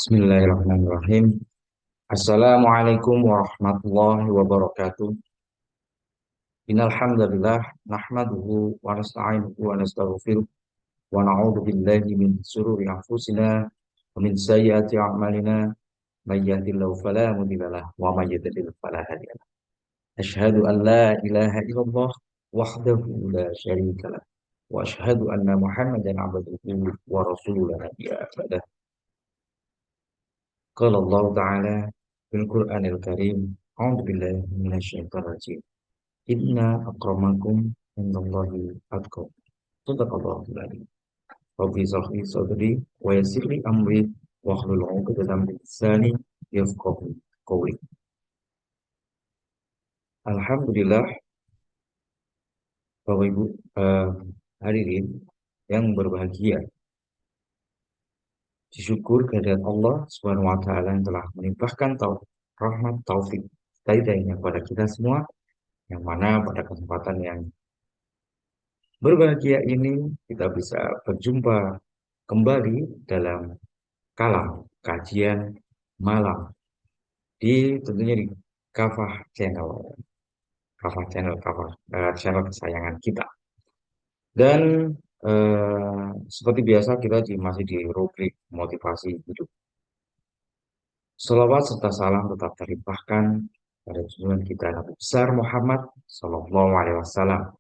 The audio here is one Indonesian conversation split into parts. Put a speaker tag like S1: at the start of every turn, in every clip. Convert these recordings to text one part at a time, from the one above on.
S1: Bismillahirrahmanirrahim. Assalamualaikum warahmatullahi wabarakatuh. Innal hamdalillah nahmaduhu wa nasta'inuhu wa nastaghfiruh wa na'udzu billahi min shururi anfusina wa min sayyiati a'malina may yahdihillahu fala mudilla lahu wa may yudlil fala hadiya lahu. Asyhadu an la ilaha illallah wahdahu la syarika lah wa asyhadu anna Muhammadan abduhu wa rasuluhu la nabiyya ba'dah. Qala Allah Ta'ala fil Qur'anil Karim, A'udzu billahi minasyaitonir rajim. Inna akramakum indallahi atqakum. Shadaqallahul adzim. Rabbi shrah sadri wa yassir li amri wahlul 'uqdatam min lisani yafqahu qawli. Alhamdulillah, Bapak Ibu hadirin yang berbahagia. Disyukur kehadirat Allah Subhanahu wa taala yang telah melimpahkan rahmat taufik hidayahnya kepada kita semua, yang mana pada kesempatan yang berbahagia ini kita bisa berjumpa kembali dalam kalam kajian malam tentunya di Kafah Channel, channel kesayangan kita. Dan seperti biasa kita masih di rubrik motivasi hidup. Salawat serta salam tetap terlimpahkan pada junjungan kita Nabi besar Muhammad Sallallahu Alaihi Wasallam.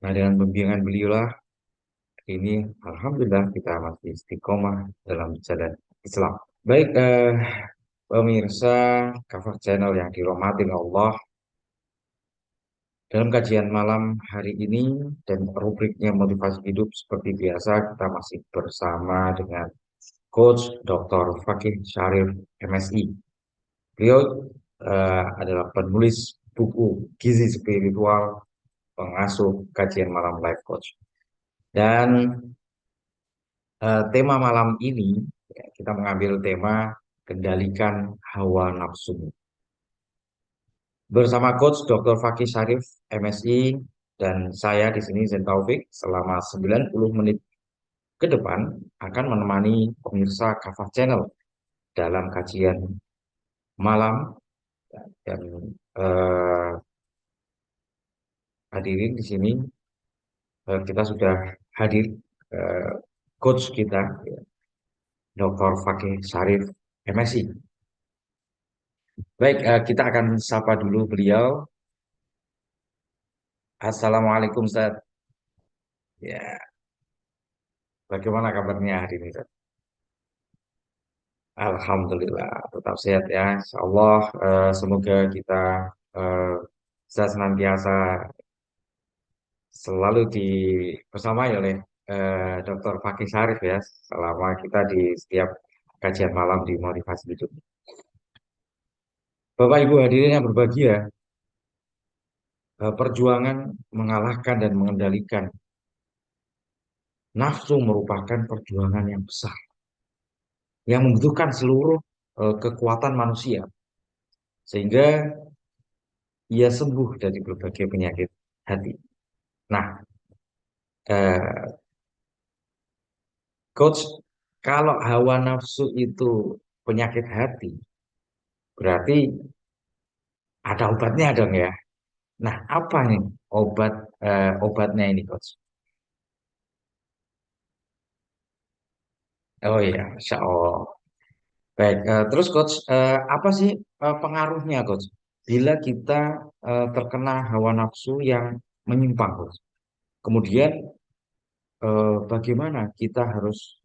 S1: Nah, dengan bimbingan beliaulah ini alhamdulillah kita masih istiqomah dalam jalan Islam. Baik, pemirsa Kafah Channel yang dirahmati Allah, dalam kajian malam hari ini dan rubriknya motivasi hidup seperti biasa kita masih bersama dengan Coach Dr. Fakih Syarif MSI. Beliau adalah penulis buku Gizi Spiritual, pengasuh kajian malam Life Coach. Dan tema malam ini kita mengambil tema kendalikan hawa nafsu. Bersama Coach Dr. Fakih Syarif MSI dan saya di sini Zen Taufik selama 90 menit ke depan akan menemani pemirsa Kafah Channel dalam kajian malam dan hadirin di sini kita sudah hadir coach kita Dr. Fakih Syarif MSI. Baik, kita akan sapa dulu beliau. Assalamualaikum Ustaz. Ya, bagaimana kabarnya hari ini Ustaz? Alhamdulillah, tetap sehat ya. Insyaallah, semoga kita eh, bisa senantiasa selalu bersamai oleh Dr. Fakih Syarif ya, selama kita di setiap kajian malam di motivasi hidup. Bapak Ibu hadirin yang berbahagia, perjuangan mengalahkan dan mengendalikan nafsu merupakan perjuangan yang besar yang membutuhkan seluruh kekuatan manusia sehingga ia sembuh dari berbagai penyakit hati. Nah, Coach, kalau hawa nafsu itu penyakit hati, berarti ada obatnya dong ya. Nah, apa nih obatnya ini, Coach? Oh iya, Insya Allah. Baik, terus Coach, apa sih pengaruhnya, Coach? Bila kita terkena hawa nafsu yang menyimpang, Coach. Kemudian bagaimana kita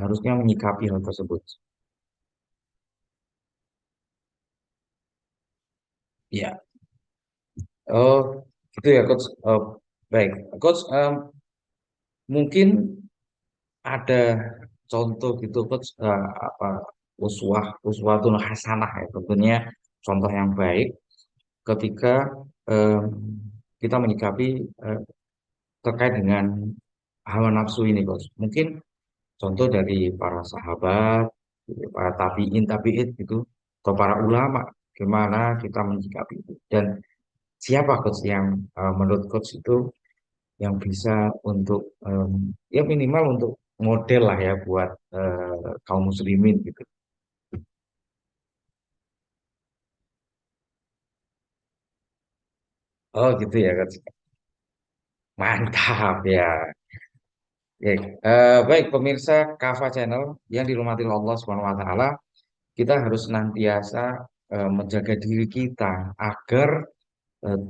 S1: harusnya menyikapi hal tersebut? Ya, oh gitu ya, Coach. Baik, Coach, mungkin ada contoh gitu Coach, apa uswatun hasanah ya, tentunya contoh yang baik ketika em, kita menyikapi eh, terkait dengan hawa nafsu ini Coach. Mungkin contoh dari para sahabat, gitu, para tabiin gitu, atau para ulama, gimana kita menyikapi itu. Dan siapa Coach yang menurut Coach itu yang bisa untuk ya minimal untuk model lah ya buat kaum muslimin gitu. Oh gitu ya Coach. Mantap ya. Oke. Baik pemirsa Kava Channel yang dirahmati Allah Subhanahu wa taala, kita harus senantiasa menjaga diri kita agar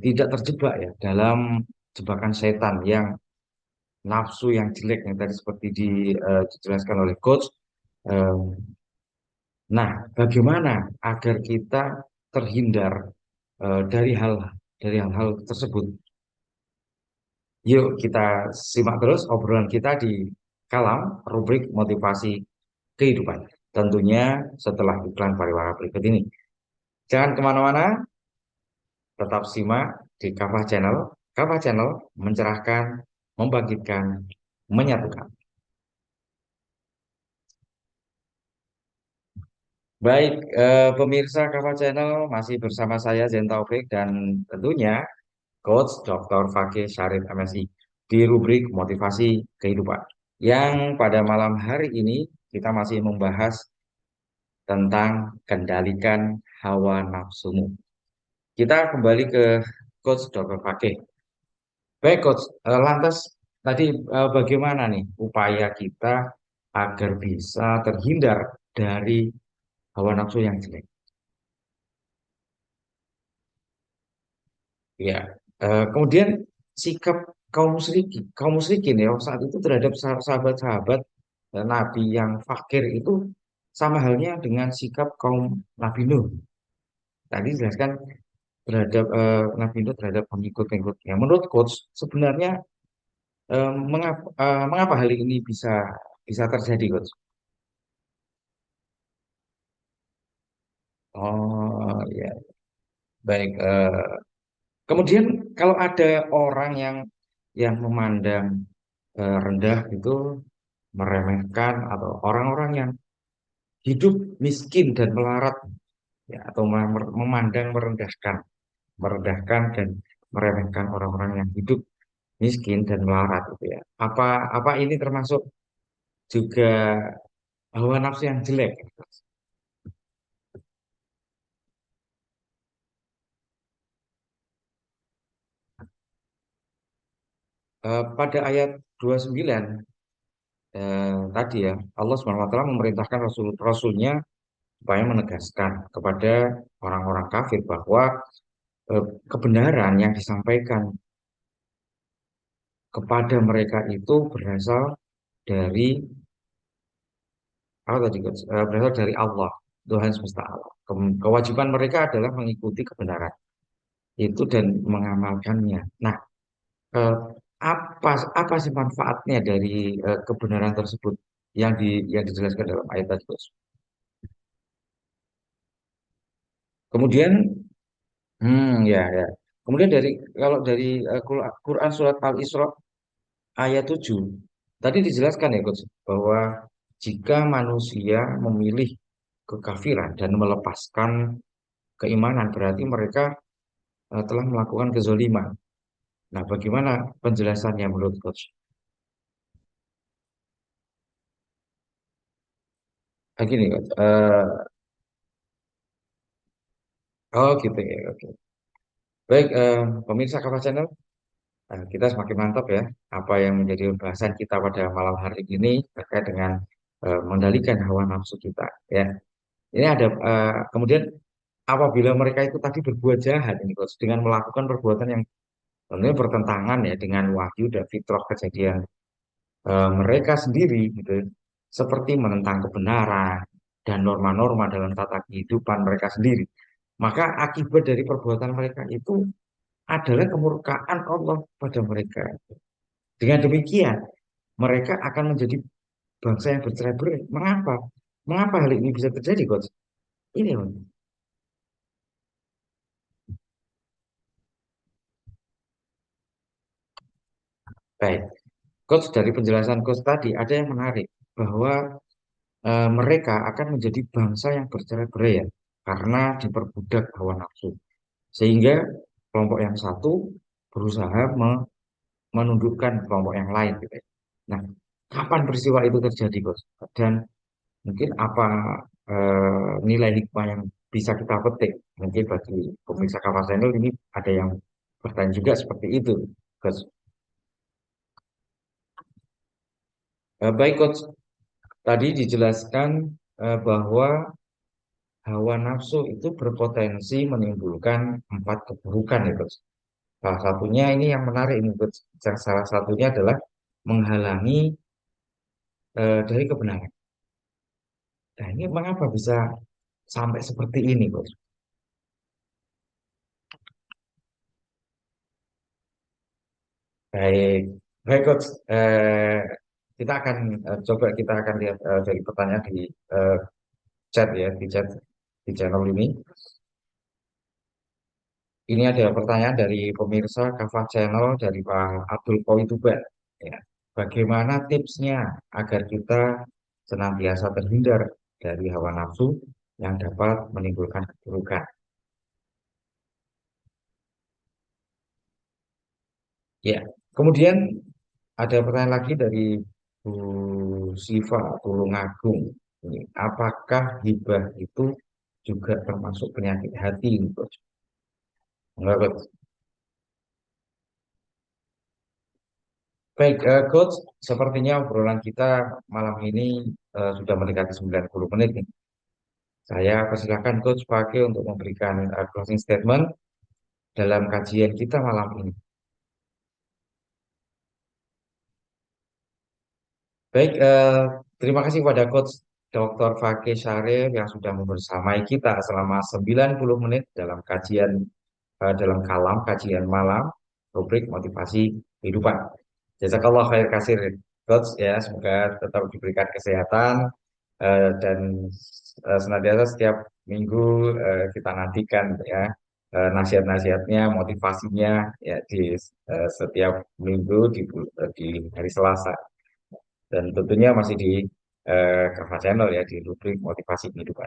S1: tidak terjebak ya dalam jebakan setan yang nafsu yang jelek yang tadi seperti dijelaskan oleh coach. Eh, Nah, bagaimana agar kita terhindar dari hal-hal tersebut? Yuk kita simak terus obrolan kita di kalam rubrik motivasi kehidupan. Tentunya setelah iklan pariwara berikut ini. Jangan kemana-mana, tetap simak di Kafah Channel. Kafah Channel mencerahkan, membangkitkan, menyatukan. Baik, pemirsa Kafah Channel masih bersama saya Zen Taufik dan tentunya Coach Dr. Fakih Syarif MSI di rubrik motivasi kehidupan. Yang pada malam hari ini kita masih membahas tentang kendalikan hawa nafsumu. Kita kembali ke Coach Dr. Fakih. Baik Coach, lantas tadi bagaimana nih upaya kita agar bisa terhindar dari hawa nafsu yang jelek? Ya, kemudian sikap kaum musyrikin ya saat itu terhadap sahabat-sahabat Nabi yang fakir itu sama halnya dengan sikap kaum Nabi Nuh. Tadi jelaskan terhadap Nabi Nuh terhadap pengikut-pengikutnya. Menurut coach, sebenarnya mengapa hal ini bisa bisa terjadi, coach? Oh ya, baik. Kemudian kalau ada orang yang memandang rendah itu meremehkan atau orang-orang yang hidup miskin dan melarat ya atau memandang merendahkan dan meremehkan orang-orang yang hidup miskin dan melarat gitu ya. Apa ini termasuk juga hawa nafsu yang jelek? Pada ayat 29 tadi ya Allah Subhanahu wa taala memerintahkan rasulnya supaya menegaskan kepada orang-orang kafir bahwa kebenaran yang disampaikan kepada mereka itu berasal dari apa tadi Coach? Berasal dari Allah, Tuhan semesta alam. Kewajiban mereka adalah mengikuti kebenaran itu dan mengamalkannya. Nah, eh, apa sih manfaatnya dari kebenaran tersebut yang dijelaskan dalam ayat tadi, Coach? Kemudian, ya, ya. Kemudian kalau dari Quran surat Al-Isra ayat 7 tadi dijelaskan ya, Coach, bahwa jika manusia memilih kekafiran dan melepaskan keimanan berarti mereka telah melakukan kezoliman. Nah, bagaimana penjelasannya menurut Coach? Gini, Coach. Oh, gitu ya. Oke. Baik, pemirsa Kapal Channel, kita semakin mantap ya apa yang menjadi bahasan kita pada malam hari ini terkait dengan mengendalikan hawa nafsu kita. Ya, ini ada kemudian apabila mereka itu tadi berbuat jahat ini, Coach, dengan melakukan perbuatan yang tentunya bertentangan ya dengan wahyu dan fitrah kejadian mereka sendiri gitu seperti menentang kebenaran dan norma-norma dalam tata kehidupan mereka sendiri maka akibat dari perbuatan mereka itu adalah kemurkaan Allah pada mereka dengan demikian mereka akan menjadi bangsa yang bercerai-berai mengapa hal ini bisa terjadi coach ini Bang. Baik coach dari penjelasan coach tadi ada yang menarik bahwa mereka akan menjadi bangsa yang bercerai-berai ya karena diperbudak hawa nafsu. Sehingga kelompok yang satu berusaha menundukkan kelompok yang lain gitu ya. Nah, kapan peristiwa itu terjadi, Coach? Dan mungkin apa nilai hikmah yang bisa kita petik? Mungkin bagi pemirsa Kava Channel ini ada yang bertanya juga seperti itu, Coach. Baik, Coach. Tadi dijelaskan bahwa hawa nafsu itu berpotensi menimbulkan empat keburukan, ya, Coach. Salah satunya ini yang menarik ini, Coach. Salah satunya adalah menghalangi dari kebenaran. Nah, ini mengapa bisa sampai seperti ini, Coach? Baik, baik, Coach. Kita akan coba kita akan lihat dari pertanyaan di eh, chat ya, di chat di channel ini. Ini ada pertanyaan dari pemirsa Kava Channel dari Pak Abdul Qoituban. Ya. Bagaimana tipsnya agar kita senantiasa terhindar dari hawa nafsu yang dapat menimbulkan keburukan? Ya. Kemudian ada pertanyaan lagi dari Bu Siva Tulungagung. Ini, apakah hibah itu juga termasuk penyakit hati, Coach? Enggak, Coach. Baik, Coach, sepertinya obrolan kita malam ini sudah mendekati 90 menit nih. Saya persilakan Coach pakai untuk memberikan closing statement dalam kajian kita malam ini. Baik, terima kasih pada Coach Dr. Fakih Syarif yang sudah membersamai kita selama 90 menit dalam kajian dalam kalam kajian malam rubrik motivasi kehidupan. Jazakallah khair kasir Coach ya, semoga tetap diberikan kesehatan dan senantiasa setiap minggu kita nantikan ya nasihat-nasihatnya, motivasinya ya di setiap minggu di hari Selasa dan tentunya masih di Kava Channel ya di rubrik motivasi kehidupan.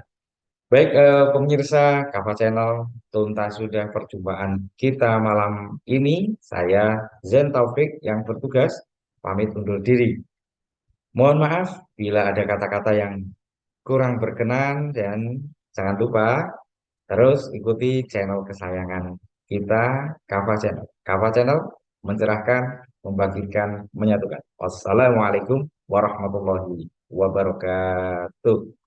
S1: Baik, pemirsa Kava Channel, tuntas sudah perjumpaan kita malam ini. Saya Zen Taufik yang bertugas pamit undur diri. Mohon maaf bila ada kata-kata yang kurang berkenan dan jangan lupa terus ikuti channel kesayangan kita, Kava Channel. Kava Channel mencerahkan, membangkitkan, menyatukan. Wassalamualaikum warahmatullahi wabarakatuh.